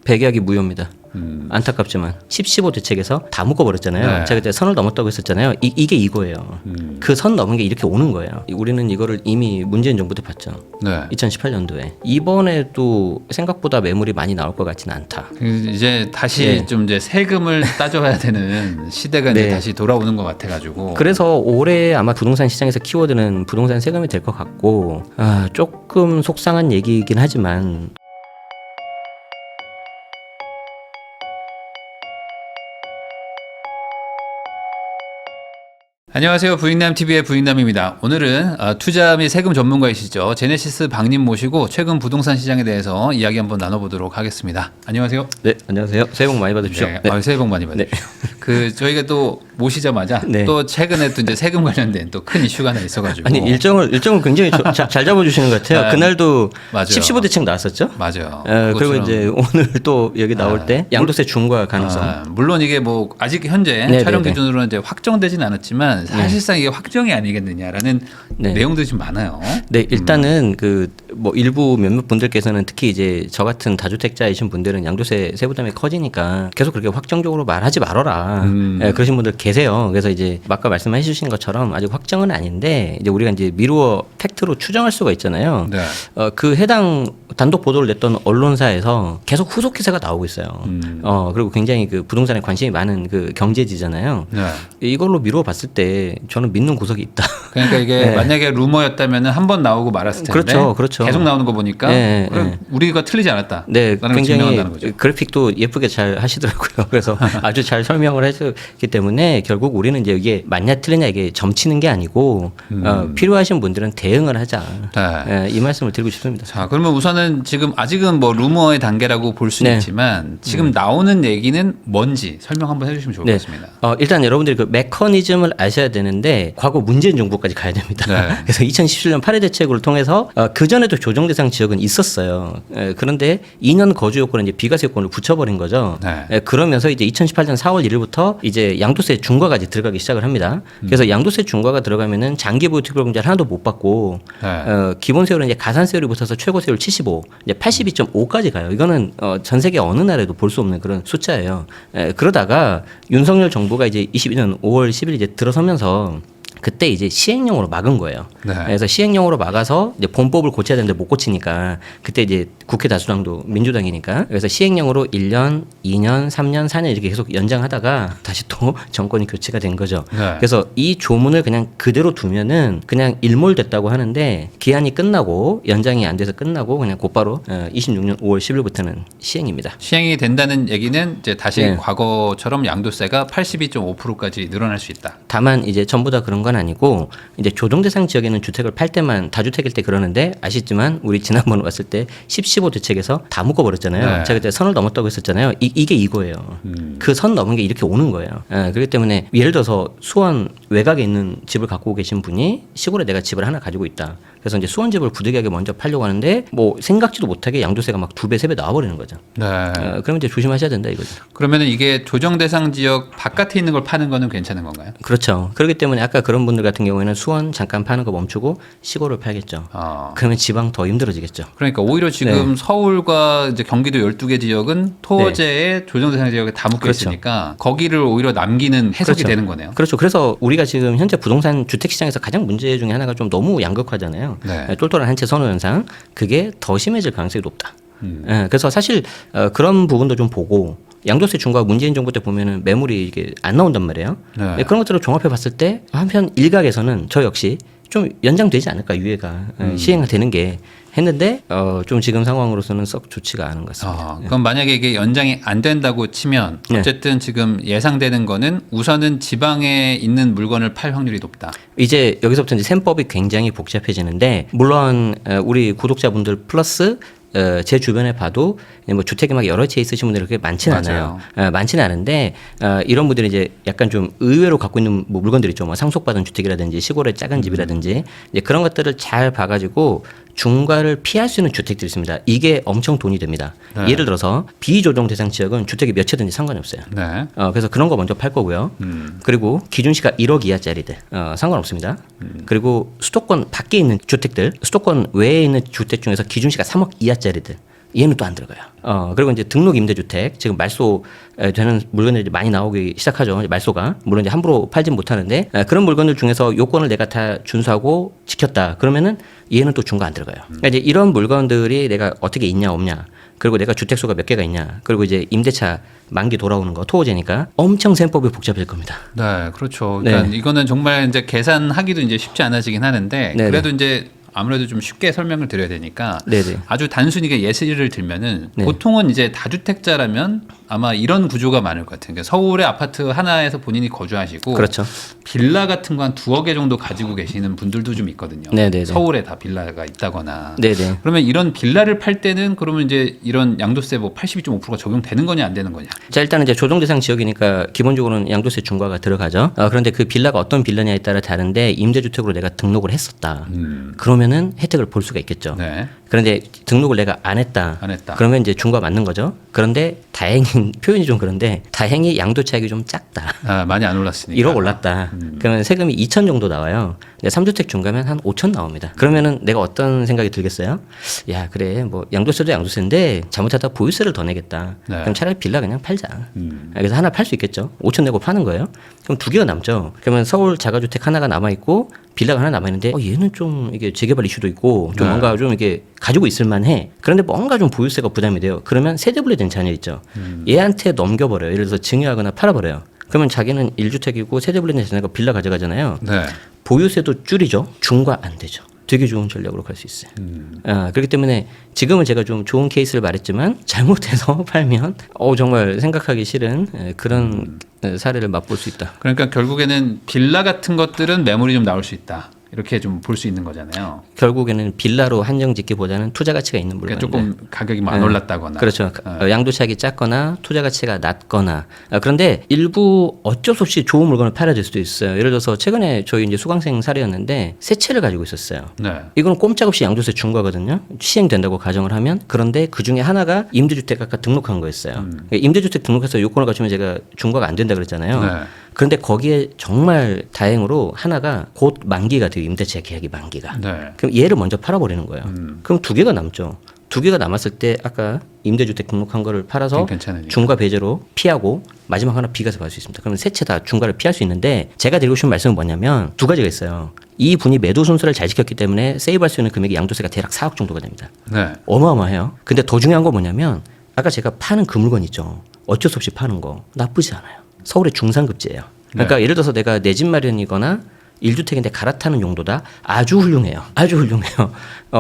배계약이 무효입니다. 안타깝지만 15 대책에서 다 묶어버렸잖아요. 네. 제가 그때 선을 넘었다고 했었잖아요. 이게 이거예요. 그 선 넘은 게 이렇게 오는 거예요. 우리는 이거를 이미 문재인 정부 때 봤죠. 네. 2018년도에. 이번에도 생각보다 매물이 많이 나올 것 같지는 않다. 이제 다시 네. 좀 이제 세금을 따져야 되는 시대가 네. 이제 다시 돌아오는 것 같아가지고. 그래서 올해 아마 부동산 시장에서 키워드는 부동산 세금이 될 것 같고, 조금 속상한 얘기이긴 하지만 안녕하세요. 부익남TV의 부익남입니다. 오늘은 투자 및 세금 전문가이시죠. 제네시스 박님 모시고 최근 부동산 시장에 대해서 이야기 한번 나눠보도록 하겠습니다. 안녕하세요. 네, 안녕하세요. 새해 복 많이 받으십시오. 네, 네. 새해 복 많이 받으십시오. 저희가 또 모시자마자 네. 또 최근에 또 이제 세금 관련된 또 큰 이슈가 하나 있어가지고. 아니 일정을 굉장히 잘 잡아주시는 것 같아요. 그날도 맞아요. 15 대책 나왔었죠. 맞아요. 그리고 이제 오늘 또 여기 나올 때 양도세 중과 가능성. 물론 이게 뭐 아직 현재 네, 촬영 네, 네. 기준으로는 이제 확정되진 않았지만 사실상 이게 확정이 아니겠느냐라는 네. 내용들이 좀 많아요. 네, 일단은 뭐 일부 몇몇 분들께서는 특히 이제 저 같은 다주택자이신 분들은 양도세 세부담이 커지니까 계속 그렇게 확정적으로 말하지 말아라. 그러신 분들 계세요. 그래서 이제 아까 말씀해 주신 것처럼 아직 확정은 아닌데 이제 우리가 이제 미루어 팩트로 추정할 수가 있잖아요. 네. 그 해당 단독 보도를 냈던 언론사에서 계속 후속 기사가 나오고 있어요. 그리고 굉장히 그 부동산에 관심이 많은 그 경제지잖아요. 네. 이걸로 미루어 봤을 때 저는 믿는 구석이 있다. 그러니까 이게 네. 만약에 루머였다면 한 번 나오고 말았을 텐데 그렇죠. 계속 나오는 거 보니까 네, 그럼 우리가 틀리지 않았다. 네, 라는 걸 굉장히 증명한다는 거죠. 그래픽도 예쁘게 잘 하시더라고요. 그래서 아주 잘 설명을 해주기 때문에 결국 우리는 이제 이게 맞냐 틀리냐 이게 점치는 게 아니고 필요하신 분들은 대응을 하자. 네. 이 말씀을 드리고 싶습니다. 자, 그러면 우선은 지금 아직은 뭐 루머의 단계라고 볼 수는 네. 있지만 지금 나오는 얘기는 뭔지 설명 한번 해주시면 좋을 것 같습니다. 일단 여러분들이 그 메커니즘을 아셔야 되는데 과거 문재인 정부까지 가야 됩니다. 네. 그래서 2017년 8회 대책을 통해서 그 전에도 조정 대상 지역은 있었어요. 그런데 2년 거주 요건에 이제 비과세 요건을 붙여버린 거죠. 네. 그러면서 이제 2018년 4월 1일부터 이제 양도세 중과까지 들어가기 시작을 합니다. 그래서 양도세 중과가 들어가면은 장기 보유 특별공제를 하나도 못 받고 네. 기본 세율은 이제 가산 세율이 붙어서 최고 세율 75, 이제 82.5까지 가요. 이거는 전 세계 어느 나라에도 볼 수 없는 그런 숫자예요. 그러다가 윤석열 정부가 이제 22년 5월 10일 이제 들어서면서 그때 이제 시행령으로 막은 거예요. 네. 그래서 시행령으로 막아서 이제 본법을 고쳐야 되는데 못 고치니까 그때 이제 국회 다수당도 민주당이니까 그래서 시행령으로 1년, 2년, 3년, 4년 이렇게 계속 연장하다가 다시 또 정권이 교체가 된 거죠. 네. 그래서 이 조문을 그냥 그대로 두면은 그냥 일몰됐다고 하는데 기한이 끝나고 연장이 안 돼서 끝나고 그냥 곧바로 26년 5월 10일부터는 시행입니다. 시행이 된다는 얘기는 이제 다시 네. 과거처럼 양도세가 82.5%까지 늘어날 수 있다. 다만 이제 전부 다 그런 건 아니고 이제 조정 대상 지역에는 주택을 팔 때만 다주택일 때 그러는데 아시지만 우리 지난번 왔을 때 15 대책에서 다 묶어버렸잖아요. 네. 제가 그때 선을 넘었다고 했었잖아요. 이게 이거예요. 그 선 넘은 게 이렇게 오는 거예요. 그렇기 때문에 예를 들어서 수원 외곽에 있는 집을 갖고 계신 분이 시골에 내가 집을 하나 가지고 있다. 그래서 이제 수원 집을 부득이하게 먼저 팔려고 하는데 뭐 생각지도 못하게 양도세가 막 2배, 3배 나와버리는 거죠. 네. 그러면 이제 조심하셔야 된다 이거죠. 그러면은 이게 조정 대상 지역 바깥에 있는 걸 파는 거는 괜찮은 건가요? 그렇죠. 그렇기 때문에 아까 그런 분들 같은 경우에는 수원 잠깐 파는 거 멈추고 시골을 팔겠죠. 그러면 지방 더 힘들어지겠죠. 그러니까 오히려 지금 서울과 이제 경기도 12개 지역은 토지의 조정 대상 지역에 다 묶여 그렇죠. 있으니까 거기를 오히려 남기는 해석이 그렇죠. 되는 거네요. 그렇죠. 그래서 우리가 지금 현재 부동산 주택 시장에서 가장 문제 중에 하나가 좀 너무 양극화잖아요. 네. 똘똘한 한 채 선호 현상. 그게 더 심해질 가능성이 높다. 그래서 사실 그런 부분도 좀 보고 양도세 중과 문재인 정부 때 보면은 매물이 이게 안 나온단 말이에요. 네. 그런 것들을 종합해 봤을 때 한편 일각에서는 저 역시 좀 연장되지 않을까 유예가 시행되는 게 했는데 좀 지금 상황으로서는 썩 좋지가 않은 것 같습니다. 그럼 만약에 이게 연장이 안 된다고 치면 네. 어쨌든 지금 예상되는 거는 우선은 지방에 있는 물건을 팔 확률이 높다. 이제 여기서부터 이제 셈법이 굉장히 복잡해지는데 물론 우리 구독자분들 플러스 제 주변에 봐도 뭐 주택이 막 여러 채 있으신 분들이 그렇게 많지는 맞아요. 않아요. 많지는 않은데 이런 분들이 이제 약간 좀 의외로 갖고 있는 뭐 물건들 있죠. 뭐 상속받은 주택이라든지 시골의 작은 집이라든지 이제 그런 것들을 잘 봐가지고 중과를 피할 수 있는 주택들이 있습니다. 이게 엄청 돈이 됩니다. 네. 예를 들어서 비조정 대상 지역은 주택이 몇 채든지 상관이 없어요. 네. 그래서 그런 거 먼저 팔 거고요. 그리고 기준시가 1억 이하짜리들 상관없습니다. 그리고 수도권 밖에 있는 주택들, 수도권 외에 있는 주택 중에서 기준시가 3억 이하짜리들 얘는 또 안 들어가요. 그리고 이제 등록 임대주택 지금 말소 되는 물건들이 많이 나오기 시작하죠. 이제 말소가 물론 이제 함부로 팔진 못하는데 그런 물건들 중에서 요건을 내가 다 준수하고 지켰다. 그러면은 얘는 또 중과 안 들어가요. 그러니까 이제 이런 물건들이 내가 어떻게 있냐 없냐. 그리고 내가 주택수가 몇 개가 있냐. 그리고 이제 임대차 만기 돌아오는 거 토호제니까 엄청 셈법이 복잡해질 겁니다. 네, 그렇죠. 그러니까 네. 이거는 정말 이제 계산하기도 이제 쉽지 않아지긴 하는데 네네. 그래도 이제 아무래도 좀 쉽게 설명을 드려야 되니까 네네. 아주 단순히 예시를 들면은 네. 보통은 이제 다주택자라면 아마 이런 구조가 많을 것 같아요. 그러니까 서울의 아파트 하나에서 본인이 거주하시고 그렇죠. 빌라 같은 거 한 2억 개 정도 가지고 계시는 분들도 좀 있거든요. 네네네. 서울에 다 빌라가 있다거나. 네네. 그러면 이런 빌라를 팔 때는 그러면 이제 이런 양도세 뭐 82.5%가 적용되는 거냐 안 되는 거냐? 자, 일단은 이제 조정 대상 지역이니까 기본적으로는 양도세 중과가 들어가죠. 그런데 그 빌라가 어떤 빌라냐에 따라 다른데 임대주택으로 내가 등록을 했었다. 그러면은 혜택을 볼 수가 있겠죠. 네. 그런데 등록을 내가 안 했다. 안 했다. 그러면 이제 중과 맞는 거죠. 그런데 다행인 표현이 좀 그런데 다행히 양도 차익이 좀 작다. 아, 많이 안 올랐으니까. 1억 올랐다. 그러면 세금이 2천 정도 나와요. 근데 3주택 중가면 한 5천 나옵니다. 그러면은 내가 어떤 생각이 들겠어요? 야, 그래. 뭐 양도세도 양도세인데 잘못하다 보유세를 더 내겠다. 네. 그럼 차라리 빌라 그냥 팔자. 그래서 하나 팔 수 있겠죠. 5천 내고 파는 거예요. 그럼 2개가 남죠. 그러면 서울 자가주택 하나가 남아 있고 빌라가 하나 남아 있는데 얘는 좀 이게 재개발 이슈도 있고 좀 네. 뭔가 좀 이게 가지고 있을 만해. 그런데 뭔가 좀 보유세가 부담이 돼요. 그러면 세대분리된 자녀 있죠. 얘한테 넘겨버려요. 예를 들어서 증여하거나 팔아버려요. 그러면 자기는 1주택이고 세대분리된 자녀가 빌라 가져가잖아요. 네. 보유세도 줄이죠. 중과 안 되죠. 되게 좋은 전략으로 갈 수 있어요. 그렇기 때문에 지금은 제가 좀 좋은 케이스를 말했지만 잘못해서 팔면 정말 생각하기 싫은 그런 사례를 맛볼 수 있다. 그러니까 결국에는 빌라 같은 것들은 매물이 좀 나올 수 있다. 이렇게 좀 볼 수 있는 거잖아요. 결국에는 빌라로 한정 짓기보다는 투자 가치가 있는 물건. 그러니까 조금 가격이 안 올랐다거나. 그렇죠. 양도차익이 작거나 투자 가치가 낮거나. 그런데 일부 어쩔 수 없이 좋은 물건을 팔아야 될 수도 있어요. 예를 들어서 최근에 저희 이제 수강생 사례였는데 새 채를 가지고 있었어요. 네. 이건 꼼짝없이 양도세 중과거든요. 시행된다고 가정을 하면. 그런데 그 중에 하나가 임대주택 아까 등록한 거였어요. 그러니까 임대주택 등록해서 요건을 갖추면 제가 중과가 안 된다 그랬잖아요. 네. 그런데 거기에 정말 다행으로 하나가 곧 만기가 돼요. 임대차 계약이 만기가. 네. 그럼 얘를 먼저 팔아버리는 거예요. 그럼 2개가 남죠. 2개가 남았을 때 아까 임대주택 등록한 거를 팔아서 괜찮으니까. 중과 배제로 피하고 마지막 하나 비과세 받을 수 있습니다. 그러면 세 채 다 중과를 피할 수 있는데 제가 드리고 싶은 말씀은 뭐냐면 두 가지가 있어요. 이 분이 매도 순서를 잘 지켰기 때문에 세이브할 수 있는 금액이 양도세가 대략 4억 정도가 됩니다. 네. 어마어마해요. 근데 더 중요한 건 뭐냐면 아까 제가 파는 그 물건 있죠. 어쩔 수 없이 파는 거 나쁘지 않아요. 서울의 중상급지예요. 그러니까 예를 들어서 내가 내 집 마련이거나 1주택인데 갈아타는 용도다. 아주 훌륭해요. 아주 훌륭해요.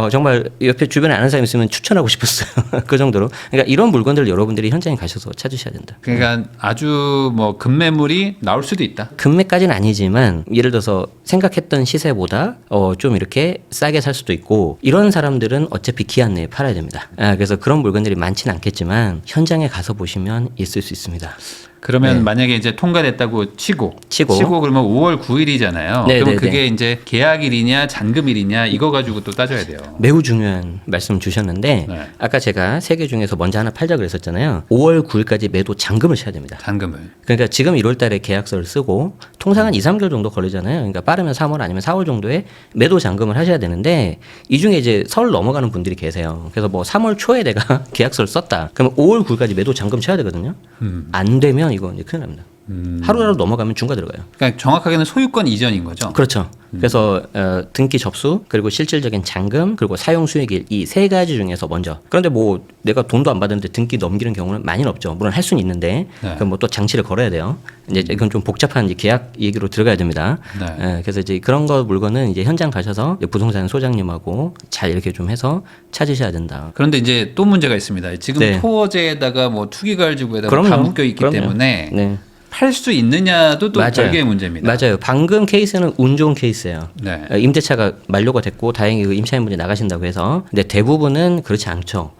정말 옆에 주변에 아는 사람 있으면 추천하고 싶었어요. 그 정도로. 그러니까 이런 물건들을 여러분들이 현장에 가셔서 찾으셔야 된다. 그러니까 아주 뭐 급매물이 나올 수도 있다. 금매까지는 아니지만 예를 들어서 생각했던 시세보다 좀 이렇게 싸게 살 수도 있고 이런 사람들은 어차피 기한 내에 팔아야 됩니다. 그래서 그런 물건들이 많지는 않겠지만 현장에 가서 보시면 있을 수 있습니다. 그러면 네. 만약에 이제 통과됐다고 치고 치고 그러면 5월 9일이잖아요. 네, 그러면 네, 그게 네. 이제 계약일이냐 잔금일이냐 이거 가지고 또 따져야 돼요. 매우 중요한 말씀 주셨는데 네. 아까 제가 세 개 중에서 먼저 하나 팔자 그랬었잖아요. 5월 9일까지 매도 잔금을 쳐야 됩니다. 잔금을. 그러니까 지금 1월 달에 계약서를 쓰고 통상 한 2, 3개월 정도 걸리잖아요. 그러니까 빠르면 3월 아니면 4월 정도에 매도 잔금을 하셔야 되는데 이 중에 이제 설 넘어가는 분들이 계세요. 그래서 뭐 3월 초에 내가 계약서를 썼다. 그러면 5월 9일까지 매도 잔금 쳐야 되거든요. 안 되면 이거 이제 큰일 납니다. 하루라도 넘어가면 중과 들어가요. 그러니까 정확하게는 소유권 이전인 거죠. 그렇죠. 그래서 등기 접수 그리고 실질적인 잔금 그리고 사용 수익일 이 세 가지 중에서 먼저. 그런데 뭐 내가 돈도 안 받았는데 등기 넘기는 경우는 많이는 없죠. 물론 할 수는 있는데 네. 그럼 뭐 또 장치를 걸어야 돼요. 이제 이건 좀 복잡한 이제 계약 얘기로 들어가야 됩니다. 네. 그래서 이제 그런 거 물건은 이제 현장 가셔서 이제 부동산 소장님하고 잘 이렇게 좀 해서 찾으셔야 된다. 그런데 이제 또 문제가 있습니다. 지금 네. 토어제에다가 뭐 투기가지구에다가 그럼요. 다 묶여 있기 그럼요. 때문에 네. 팔 수 있느냐도 또 맞아요. 별개의 문제입니다. 맞아요. 방금 케이스는 운 좋은 케이스예요. 네. 임대차가 만료가 됐고 다행히 그 임차인분이 나가신다고 해서 근데 대부분은 그렇지 않죠.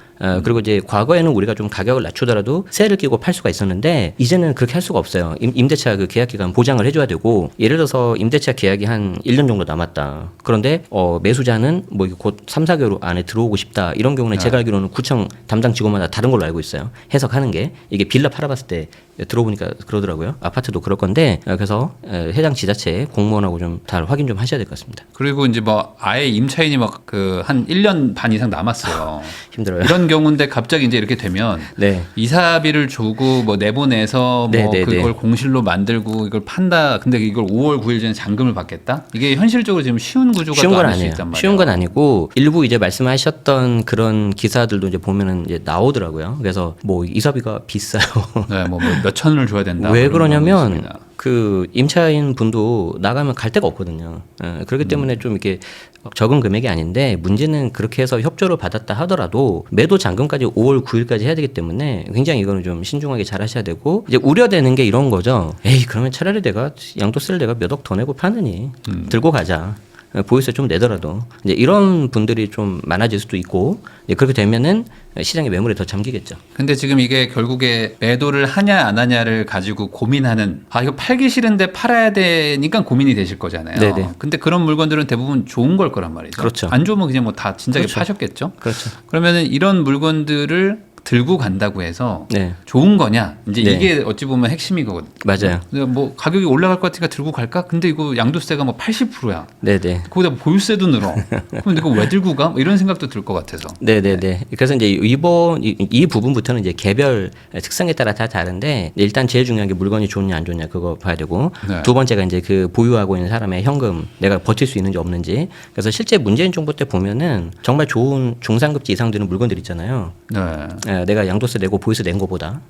그리고 이제 과거에는 우리가 좀 가격을 낮추더라도 세를 끼고 팔 수가 있었는데 이제는 그렇게 할 수가 없어요. 임대차 그 계약 기간 보장을 해줘야 되고 예를 들어서 임대차 계약이 한 1년 정도 남았다. 그런데 매수자는 뭐 곧 3, 4개월 안에 들어오고 싶다. 이런 경우는 제가 알기로는 구청 담당 직원마다 다른 걸로 알고 있어요. 해석하는 게 이게 빌라 팔아봤을 때 들어보니까 그러더라고요. 아파트도 그럴 건데 그래서 해당 지자체 공무원하고 좀 잘 확인 좀 하셔야 될 것 같습니다. 그리고 이제 뭐 아예 임차인이 막 그 한 1년 반 이상 남았어요. 힘들어요. 이런 경우인데 갑자기 이제 이렇게 되면 네. 이사비를 주고 뭐 내보내서 뭐 네. 그걸 공실로 만들고 이걸 판다. 근데 이걸 5월 9일 전에 잔금을 받겠다? 이게 현실적으로 지금 쉬운 구조가 쉬운 또 건 아닐 수 아니에요. 있단 말이에요. 쉬운 건 아니고 일부 이제 말씀하셨던 그런 기사들도 이제 보면은 이제 나오더라고요. 그래서 뭐 이사비가 비싸요. 네, 뭐 몇 천을 줘야 된다. 왜 그런 경우도 그러냐면 있습니다. 그 임차인 분도 나가면 갈 데가 없거든요. 그렇기 때문에 좀 이렇게 적은 금액이 아닌데 문제는 그렇게 해서 협조를 받았다 하더라도 매도 잔금까지 5월 9일까지 해야 되기 때문에 굉장히 이거는 좀 신중하게 잘 하셔야 되고 이제 우려되는 게 이런 거죠. 에이 그러면 차라리 내가 양도세를 내가 몇 억 더 내고 파느니 들고 가자. 보유세 좀 내더라도 이제 이런 분들이 좀 많아질 수도 있고 이제 그렇게 되면은 시장의 매물에 더 잠기겠죠. 근데 지금 이게 결국에 매도를 하냐 안 하냐를 가지고 고민하는 이거 팔기 싫은데 팔아야 되니까 고민이 되실 거잖아요. 네네. 근데 그런 물건들은 대부분 좋은 걸 거란 말이죠. 그렇죠. 안 좋으면 그냥 뭐 다 진작에 그렇죠. 파셨겠죠. 그렇죠. 그러면은 이런 물건들을 들고 간다고 해서 네. 좋은 거냐 이제 네. 이게 어찌 보면 핵심이거든요. 맞아요. 근데 뭐 가격이 올라갈 것 같으니까 들고 갈까? 근데 이거 양도세가 뭐 80%야. 네네. 거기다 보유세도 늘어. 그럼 이거 왜 들고 가? 뭐 이런 생각도 들 것 같아서. 네네네. 그래서 이제 이 부분부터는 이제 개별 특성에 따라 다 다른데 일단 제일 중요한 게 물건이 좋냐 안 좋냐 그거 봐야 되고 네. 두 번째가 이제 그 보유하고 있는 사람의 현금 내가 버틸 수 있는지 없는지. 그래서 실제 문재인 정부 때 보면은 정말 좋은 중상급지 이상 되는 물건들 있잖아요. 네. 내가 양도세 내고 보유세 낸 거보다.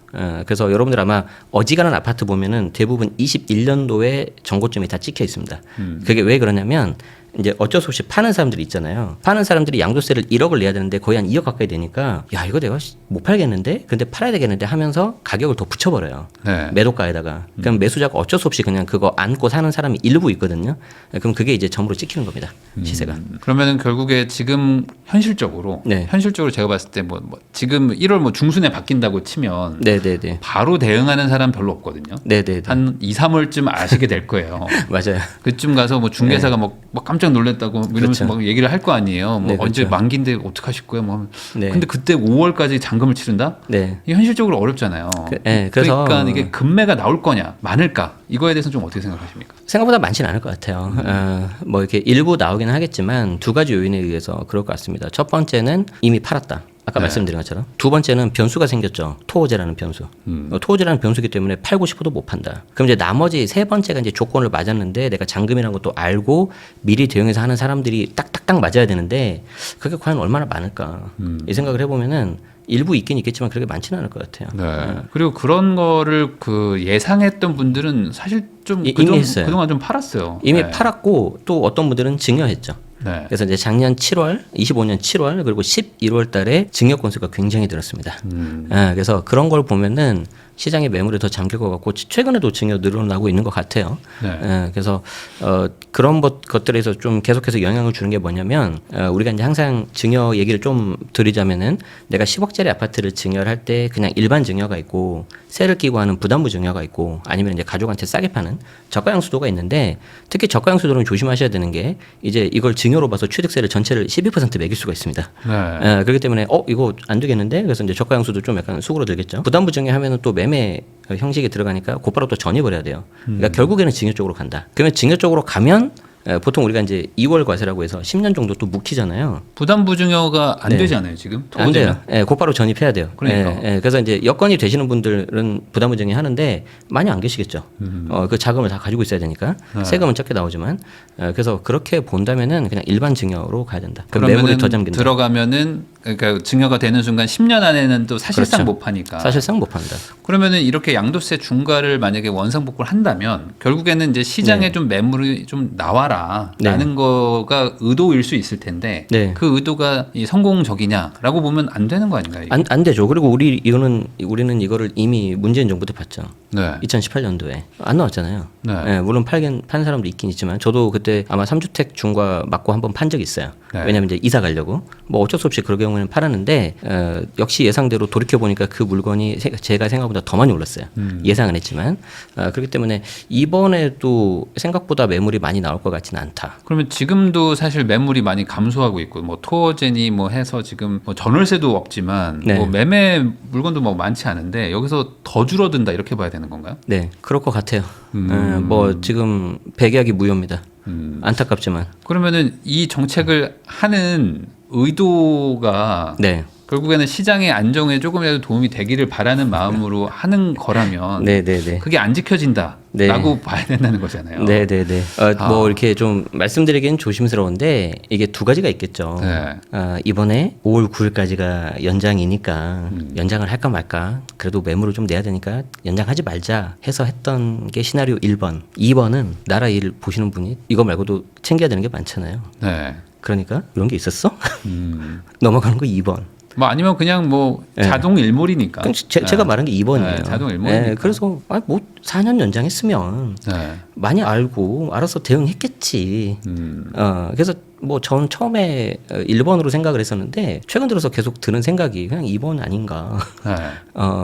그래서 여러분들 아마 어지간한 아파트 보면은 대부분 21년도에 정고점이 다 찍혀 있습니다. 그게 왜 그러냐면 이제 어쩔 수 없이 파는 사람들이 있잖아요. 파는 사람들이 양도세를 1억을 내야 되는데 거의 한 2억 가까이 되니까 야 이거 내가 못 팔겠는데 근데 팔아야 되겠는데 하면서 가격을 더 붙여버려요. 네. 매도가에다가. 그럼 매수자가 어쩔 수 없이 그냥 그거 안고 사는 사람이 일부 있거든요. 그럼 그게 이제 점으로 찍히는 겁니다. 시세가. 그러면은 결국에 지금 현실적으로 네. 현실적으로 제가 봤을 때 뭐 지금 1월 뭐 중순에 바뀐다고 치면 네네네. 바로 대응하는 사람 별로 없거든요. 네네네. 한 2, 3월쯤 아시게 될 거예요. 맞아요. 그쯤 가서 뭐 중개사가 막 깜짝 놀랐다고 이러면서 그렇죠. 막 얘기를 할 거 아니에요. 뭐 네, 언제 그렇죠. 만기인데 어떡하실 거예요? 뭐. 네. 근데 그때 5월까지 잔금을 치른다? 네. 이게 현실적으로 어렵잖아요. 그래서 그러니까 이게 금매가 나올 거냐, 많을까? 이거에 대해서는 좀 어떻게 생각하십니까? 생각보다 많지는 않을 것 같아요. 뭐 이렇게 일부 나오기는 하겠지만 두 가지 요인에 의해서 그럴 것 같습니다. 첫 번째는 이미 팔았다. 아까 네. 말씀드린 것처럼. 두 번째는 변수가 생겼죠. 토호제라는 변수. 토호제라는 변수기 때문에 팔고 싶어도 못 판다. 그럼 이제 나머지 세 번째가 이제 조건을 맞았는데 내가 잔금이라는 것도 알고 미리 대응해서 하는 사람들이 딱딱딱 맞아야 되는데 그게 과연 얼마나 많을까. 이 생각을 해보면은 일부 있긴 있겠지만 그렇게 많지는 않을 것 같아요. 네. 그리고 그런 거를 그 예상했던 분들은 사실 좀 이미 했어요. 그동안 좀 팔았어요. 이미 네. 팔았고 또 어떤 분들은 증여했죠. 네. 그래서 이제 작년 7월, 25년 7월 그리고 11월 달에 증여 건수가 굉장히 늘었습니다. 그래서 그런 걸 보면은 시장의 매물에 더 잠길 것 같고 최근에도 증여 늘어나고 있는 것 같아요. 네. 그래서 그런 것들에서 좀 계속해서 영향을 주는 게 뭐냐면 우리가 이제 항상 증여 얘기를 좀 드리자면은 내가 10억짜리 아파트를 증여를 할 때 그냥 일반 증여가 있고 세를 끼고 하는 부담부 증여가 있고 아니면 이제 가족한테 싸게 파는 저가 양수도가 있는데 특히 저가 양수도는 조심하셔야 되는 게 이제 이걸 증여로 봐서 취득세를 전체를 12% 매길 수가 있습니다. 네. 그렇기 때문에 이거 안 되겠는데 그래서 이제 저가 양수도 좀 약간 수그러들겠죠. 부담부 증여하면은 또 매매 형식이 들어가니까 곧바로 또 전입을 해야 돼요. 그러니까 결국에는 증여 쪽으로 간다. 그러면 증여 쪽으로 가면 보통 우리가 이제 2월 과세라고 해서 10년 정도 또 묵히잖아요. 부담부 증여가 안 네. 되지 않아요 지금? 안 돼요. 곧바로 전입해야 돼요. 그러니까. 그래서 이제 여건이 되시는 분들은 부담부 증여 하는데 많이 안 계시겠죠. 그 자금을 다 가지고 있어야 되니까 세금은 적게 나오지만 그래서 그렇게 본다면은 그냥 일반 증여로 가야 된다. 그럼 매물이 그러면은 더 잠긴다. 들어가면은 그러니까 증여가 되는 순간 10년 안에는 또 사실상 그렇죠. 못 파니까. 사실상 못 판다. 그러면은 이렇게 양도세 중과를 만약에 원상복구를 한다면 결국에는 이제 시장에 좀 매물이 좀 나와라라는 거가 의도일 수 있을 텐데 네. 그 의도가 이 성공적이냐라고 보면 안 되는 거 아닌가요? 이게? 안 되죠. 그리고 우리는 이거를 이미 문재인 정부 때 봤죠. 네. 2018년도에 안 나왔잖아요. 네. 예, 물론 판 사람도 있긴 있지만 저도 그때 아마 3주택 중과 맞고 한번 판 적이 있어요. 네. 왜냐면 이제 이사 가려고 뭐 어쩔 수 없이 그럴 경우에는 팔았는데 역시 예상대로 돌이켜 보니까 그 물건이 제가 생각보다 더 많이 올랐어요. 예상은 했지만 그렇기 때문에 이번에도 생각보다 매물이 많이 나올 것 같지는 않다. 그러면 지금도 사실 매물이 많이 감소하고 있고 뭐 토어제니 뭐 해서 지금 뭐 전월세도 없지만 네. 뭐 매매 물건도 뭐 많지 않은데 여기서 더 줄어든다 이렇게 봐야 되는 건가요? 네, 그럴 것 같아요. 뭐 지금 백약이 무효입니다. 안타깝지만. 그러면은 이 정책을 하는 의도가 네. 결국에는 시장의 안정에 조금이라도 도움이 되기를 바라는 마음으로 하는 거라면 네네네. 그게 안 지켜진다라고 네. 봐야 된다는 거잖아요. 네네네. 뭐 이렇게 좀 말씀드리기는 조심스러운데 이게 두 가지가 있겠죠. 네. 이번에 5월 9일까지가 연장이니까 연장을 할까 말까. 그래도 매물을 좀 내야 되니까 연장하지 말자 해서 했던 게 시나리오 1번. 2번은 나라 일 보시는 분이 이거 말고도 챙겨야 되는 게 많잖아요. 네. 그러니까 이런 게 있었어? 넘어가는 거 2번. 뭐 아니면 그냥 뭐 네. 자동 일몰이니까. 그럼 제가 말한 게 2번이에요. 네, 자동 일몰이니까. 그래서 뭐 4년 연장했으면 네. 많이 알고 알아서 대응했겠지. 그래서 뭐 전 처음에 1번으로 생각을 했었는데 최근 들어서 계속 드는 생각이 그냥 2번 아닌가. 네.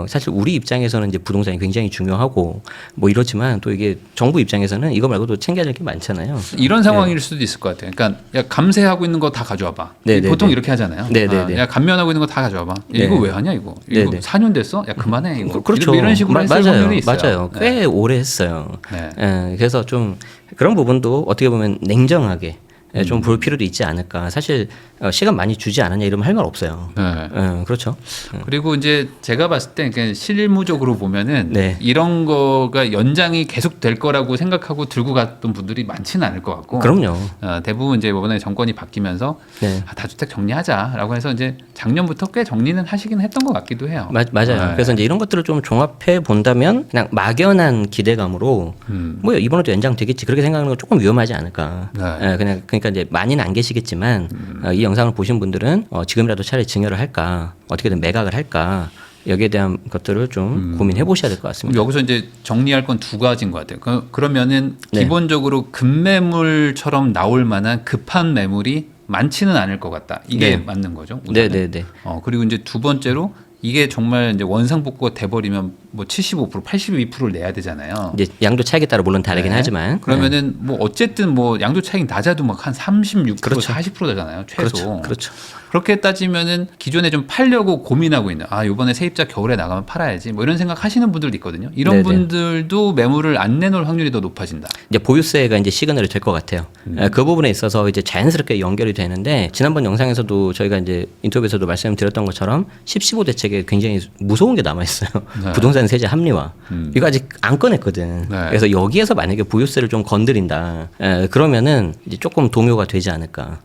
사실 우리 입장에서는 이제 부동산이 굉장히 중요하고 뭐 이렇지만 또 이게 정부 입장에서는 이거 말고도 챙겨야 될 게 많잖아요. 이런 상황일 수도 있을 것 같아요. 그러니까 야 감세하고 있는 거 다 가져와봐. 네네네. 보통 이렇게 하잖아요. 네네네. 야 감면하고 있는 거 다 가져와봐. 야, 이거 네. 왜 하냐 이거. 네네. 4년 됐어? 야 그만해 이거. 그렇죠. 이런 식으로 했을 맞아요. 확률이 있어요. 맞아요. 네. 꽤 오래 했어요. 네. 그래서 좀 그런 부분도 어떻게 보면 냉정하게 좀 볼 필요도 있지 않을까. 사실 시간 많이 주지 않았냐 이러면 할 말 없어요. 네. 그렇죠. 그리고 이제 제가 봤을 때 그냥 실무적으로 보면은 네. 이런 거가 연장이 계속 될 거라고 생각하고 들고 갔던 분들이 많지는 않을 것 같고. 그럼요. 대부분 이제 이번에 정권이 바뀌면서 네. 다주택 정리하자라고 해서 이제 작년부터 꽤 정리는 하시긴 했던 것 같기도 해요. 맞아요. 네. 그래서 이제 이런 것들을 좀 종합해 본다면 그냥 막연한 기대감으로 뭐 이번에도 연장 되겠지 그렇게 생각하는 건 조금 위험하지 않을까. 네. 그러니까 이제 많이는 안 계시겠지만 이 영상을 보신 분들은 지금이라도 차라리 증여를 할까 어떻게든 매각을 할까 여기에 대한 것들을 좀 고민해 보셔야 될 것 같습니다. 여기서 이제 정리할 건 두 가지인 것 같아요. 그러면은 네. 기본적으로 급매물처럼 나올 만한 급한 매물이 많지는 않을 것 같다. 이게 네. 맞는 거죠. 우선은. 네네네. 그리고 이제 두 번째로 이게 정말 이제 원상복구가 돼버리면 뭐 75%, 82%를 내야 되잖아요. 이제 양도 차익에 따라 물론 다르긴 네. 하지만 그러면은 뭐 어쨌든 뭐 양도 차익 낮아도 막 한 36%, 그렇죠. 40%잖아요. 최소. 그렇죠. 그렇죠. 그렇게 따지면은 기존에 좀 팔려고 고민하고 있는 이번에 세입자 겨울에 나가면 팔아야지 뭐 이런 생각 하시는 분들도 있거든요. 이런 네네. 분들도 매물을 안 내놓을 확률이 더 높아진다. 이제 보유세가 이제 시그널이 될 것 같아요. 그 부분에 있어서 이제 자연스럽게 연결이 되는데 지난번 영상에서도 저희가 이제 인터뷰에서도 말씀드렸던 것처럼 10-15 대책에 굉장히 무서운 게 남아 있어요. 네. 부동산 세제 합리화. 이거 아직 안 꺼냈거든. 네. 그래서 여기에서 만약에 보유세를 좀 건드린다. 그러면은 이제 조금 동요가 되지 않을까.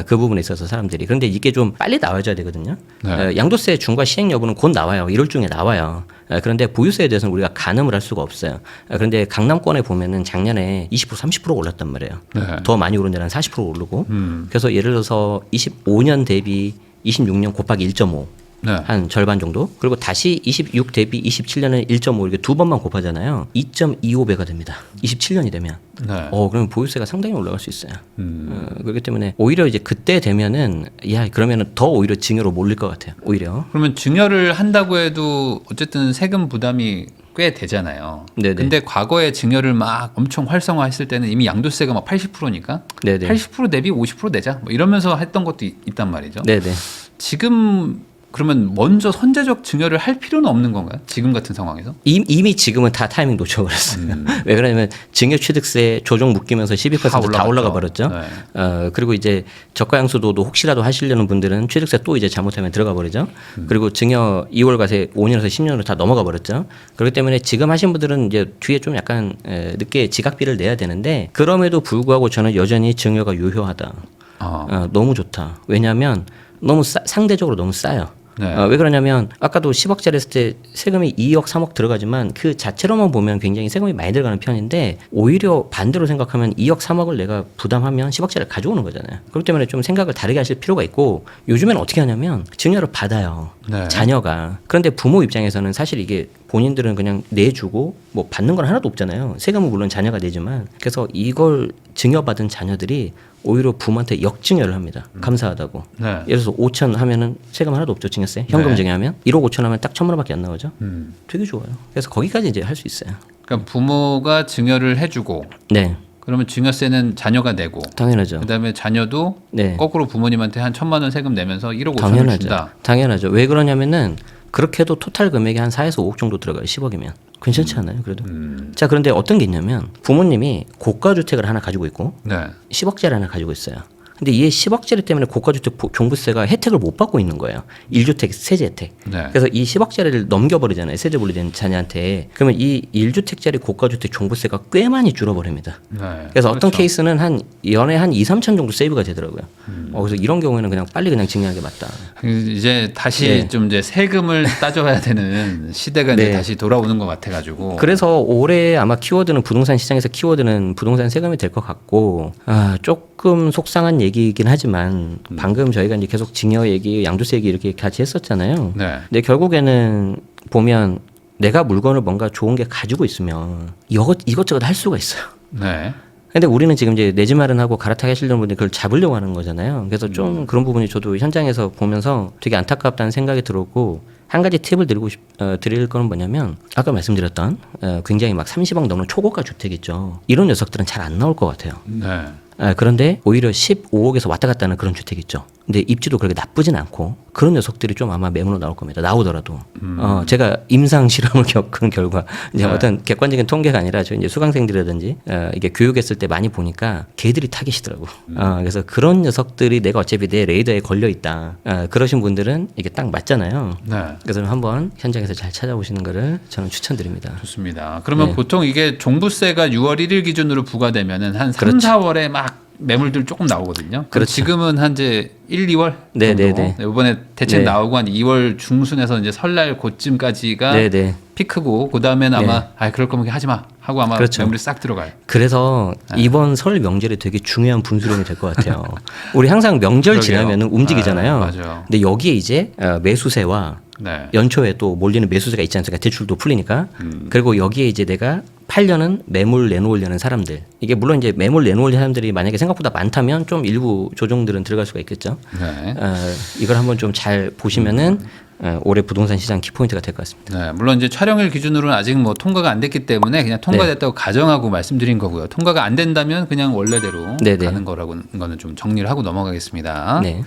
그 부분에 있어서 사람들이. 그런데 이게 좀 빨리 나와줘야 되거든요. 네. 양도세 중과 시행 여부는 곧 나와요. 1월 중에 나와요. 그런데 보유세에 대해서는 우리가 가늠을 할 수가 없어요. 그런데 강남권에 보면은 작년에 20% 30% 올랐단 말이에요. 네. 더 많이 오른 데는 40% 오르고. 그래서 예를 들어서 25년 대비 26년 곱하기 1.5. 네. 한 절반 정도. 그리고 다시 26 대비 27년은 1.5 이렇게 두 번만 곱하잖아요. 2.25배가 됩니다. 27년이 되면. 네. 그러면 보유세가 상당히 올라갈 수 있어요. 그렇기 때문에 오히려 이제 그때 되면은 그러면은 더 오히려 증여로 몰릴 것 같아요. 오히려. 그러면 증여를 한다고 해도 어쨌든 세금 부담이 꽤 되잖아요. 네네. 근데 과거에 증여를 막 엄청 활성화했을 때는 이미 양도세가 막 80%니까 네네. 80% 대비 50% 내자 뭐 이러면서 했던 것도 있단 말이죠. 네네. 지금 그러면 먼저 선제적 증여를 할 필요는 없는 건가요? 지금 같은 상황에서? 이미 지금은 다 타이밍 놓쳐버렸어요. 왜 그러냐면 증여취득세 조정 묶이면서 12% 다 올라가 버렸죠. 네. 그리고 이제 저가양수도도 혹시라도 하시려는 분들은 취득세 또 이제 잘못하면 들어가 버리죠. 그리고 증여 2월 과세 5년에서 10년으로 다 넘어가 버렸죠. 그렇기 때문에 지금 하신 분들은 이제 뒤에 좀 약간 늦게 지각비를 내야 되는데 그럼에도 불구하고 저는 여전히 증여가 유효하다. 너무 좋다. 왜냐하면 너무 상대적으로 너무 싸요. 네. 왜 그러냐면 아까도 10억짜리 했을 때 세금이 2억 3억 들어가지만 그 자체로만 보면 굉장히 세금이 많이 들어가는 편인데 오히려 반대로 생각하면 2억 3억을 내가 부담하면 10억짜리를 가져오는 거잖아요. 그렇기 때문에 좀 생각을 다르게 하실 필요가 있고 요즘에는 어떻게 하냐면 증여를 받아요. 네. 자녀가. 그런데 부모 입장에서는 사실 이게 본인들은 그냥 내주고 뭐 받는 건 하나도 없잖아요. 세금은 물론 자녀가 내지만. 그래서 이걸 증여받은 자녀들이 오히려 부모한테 역증여를 합니다. 감사하다고. 네. 예를 들어서 5천 하면은 세금 하나도 없죠. 증여세. 현금 네. 증여하면 1억 5천 하면 딱 1,000만 원밖에 안 나오죠. 음. 되게 좋아요. 그래서 거기까지 이제 할 수 있어요. 그러니까 부모가 증여를 해주고 네. 그러면 증여세는 자녀가 내고 당연하죠. 그다음에 자녀도 네. 거꾸로 부모님한테 한 1,000만 원 세금 내면서 1억 5천을 준다. 당연하죠. 왜 그러냐면은 그렇게 해도 토탈 금액이 한 4에서 5억 정도 들어가요. 10억이면. 괜찮지 않아요? 그래도. 자, 그런데 어떤 게 있냐면 부모님이 고가주택을 하나 가지고 있고 네. 10억짜리 하나 가지고 있어요. 근데 이 10억짜리 때문에 고가주택 종부세가 혜택을 못 받고 있는 거예요. 1주택 세제 혜택. 네. 그래서 이 10억짜리를 넘겨버리잖아요. 세제 분리된 자녀한테. 그러면 이 1주택짜리 고가주택 종부세가 꽤 많이 줄어버립니다. 네. 그래서 어떤 그렇죠. 케이스는 한 연에 한 2, 3천 정도 세이브가 되더라고요. 그래서 이런 경우에는 그냥 빨리 그냥 증여하는 게 맞다. 이제 다시 네. 좀 이제 세금을 따져야 되는 시대가 이제 네. 다시 돌아오는 것 같아가지고. 그래서 올해 아마 키워드는 부동산 시장에서 키워드는 부동산 세금이 될 것 같고 조금 속상한 얘기이긴 하지만 방금 저희가 이제 계속 증여 얘기, 양도세 얘기 이렇게 같이 했었잖아요. 네. 근데 결국에는 보면 내가 물건을 뭔가 좋은 게 가지고 있으면 이것저것 할 수가 있어요. 네. 근데 우리는 지금 이제 내 집 마련하고 갈아타기 하시려는 분들이 그걸 잡으려고 하는 거잖아요. 그래서 좀 그런 부분이 저도 현장에서 보면서 되게 안타깝다는 생각이 들었고 한 가지 팁을 드릴 거는 뭐냐면 아까 말씀드렸던 굉장히 막 30억 넘는 초고가 주택 있죠. 이런 녀석들은 잘 안 나올 것 같아요. 네. 그런데 오히려 15억에서 왔다 갔다 하는 그런 주택 있죠. 근데 입지도 그렇게 나쁘진 않고 그런 녀석들이 좀 아마 매물로 나올 겁니다. 나오더라도. 제가 임상 실험을 겪은 결과 이제 네. 어떤 객관적인 통계가 아니라 저 이제 수강생들이라든지 이게 교육했을 때 많이 보니까 걔들이 타깃이더라고. 그래서 그런 녀석들이 내가 어차피 내 레이더에 걸려 있다. 그러신 분들은 이게 딱 맞잖아요. 네. 그래서 한번 현장에서 잘 찾아보시는 거를 저는 추천드립니다. 좋습니다. 그러면 네. 보통 이게 종부세가 6월 1일 기준으로 부과되면은 한 3, 그렇죠. 4월에 막 매물들 조금 나오거든요. 그럼 그렇죠. 지금은 한 이제 1, 2월 네, 정도. 네, 네. 이번에 대책 네. 나오고 한 2월 중순에서 이제 설날 고쯤까지가 네네. 피크고 그다음에는 아마 네. 그럴 거면 하지 마 하고 아마 그렇죠. 매물이 싹 들어가요. 그래서 이번 설 명절에 되게 중요한 분수령이 될 것 같아요. 우리 항상 명절 그러게요. 지나면 움직이잖아요. 맞아요. 근데 여기에 이제 매수세와 네. 연초에 또 몰리는 매수세가 있지 않습니까? 대출도 풀리니까. 그리고 여기에 이제 내가 팔려는 매물 내놓으려는 사람들. 이게 물론 이제 매물 내놓을 사람들이 만약에 생각보다 많다면 좀 일부 조정들은 들어갈 수가 있겠죠. 네. 이걸 한번 좀 잘 보시면은 올해 부동산 시장 키포인트가 될 것 같습니다. 네, 물론 이제 촬영일 기준으로는 아직 뭐 통과가 안 됐기 때문에 그냥 통과됐다고 가정하고 말씀드린 거고요. 통과가 안 된다면 그냥 원래대로 네네. 가는 거라고 거는 좀 정리를 하고 넘어가겠습니다. 네.